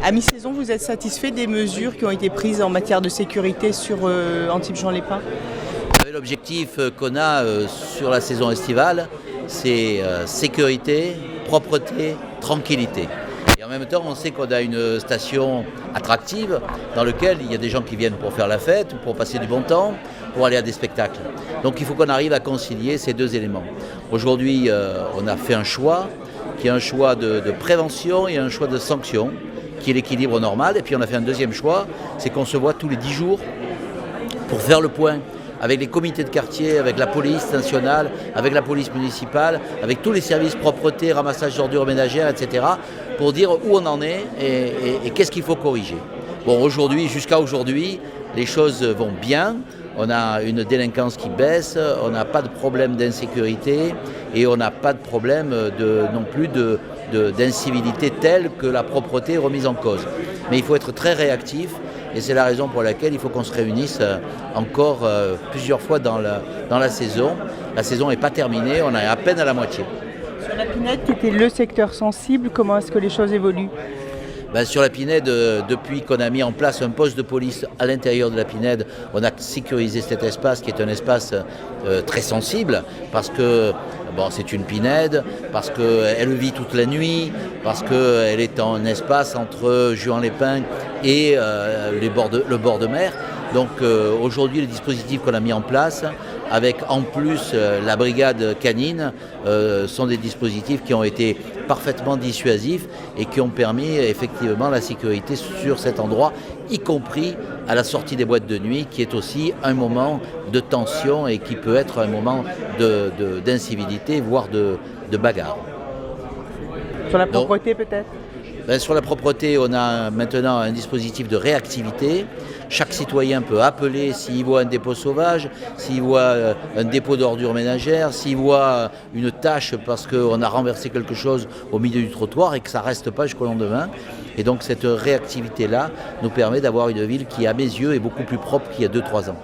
À mi-saison, vous êtes satisfait des mesures qui ont été prises en matière de sécurité sur Antibes-Jean-les-Pins? L'objectif qu'on a sur la saison estivale, c'est sécurité, propreté, tranquillité. Et en même temps, on sait qu'on a une station attractive dans laquelle il y a des gens qui viennent pour faire la fête, pour passer du bon temps, pour aller à des spectacles. Donc il faut qu'on arrive à concilier ces deux éléments. Aujourd'hui, on a fait un choix qui est un choix de prévention et un choix de sanction, qui est l'équilibre normal. Et puis on a fait un deuxième choix, c'est qu'on se voit tous les 10 jours pour faire le point avec les comités de quartier, avec la police nationale, avec la police municipale, avec tous les services propreté, ramassage d'ordures ménagères, etc., pour dire où on en est et qu'est-ce qu'il faut corriger. Bon, jusqu'à aujourd'hui, les choses vont bien. On a une délinquance qui baisse, on n'a pas de problème d'insécurité et on n'a pas de problème non plus d'incivilité telle que la propreté est remise en cause. Mais il faut être très réactif. Et c'est la raison pour laquelle il faut qu'on se réunisse encore plusieurs fois dans la saison. La saison n'est pas terminée, on est à peine à la moitié. Sur la Pinède, qui était le secteur sensible, comment est-ce que les choses évoluent? Sur la Pinède, depuis qu'on a mis en place un poste de police à l'intérieur de la Pinède, on a sécurisé cet espace qui est un espace très sensible parce que c'est une pinède, parce qu'elle vit toute la nuit, parce qu'elle est un espace entre Juan-les-Pins et le bord de mer. Donc aujourd'hui, les dispositifs qu'on a mis en place, avec en plus la brigade canine, sont des dispositifs qui ont été parfaitement dissuasifs et qui ont permis effectivement la sécurité sur cet endroit, y compris à la sortie des boîtes de nuit, qui est aussi un moment de tension et qui peut être un moment d'incivilité, voire de bagarre. Sur la propreté peut-être? Sur la propreté, on a maintenant un dispositif de réactivité. Chaque citoyen peut appeler s'il voit un dépôt sauvage, s'il voit un dépôt d'ordures ménagères, s'il voit une tache parce qu'on a renversé quelque chose au milieu du trottoir et que ça ne reste pas jusqu'au lendemain. Et donc cette réactivité-là nous permet d'avoir une ville qui, à mes yeux, est beaucoup plus propre qu'il y a 2-3 ans.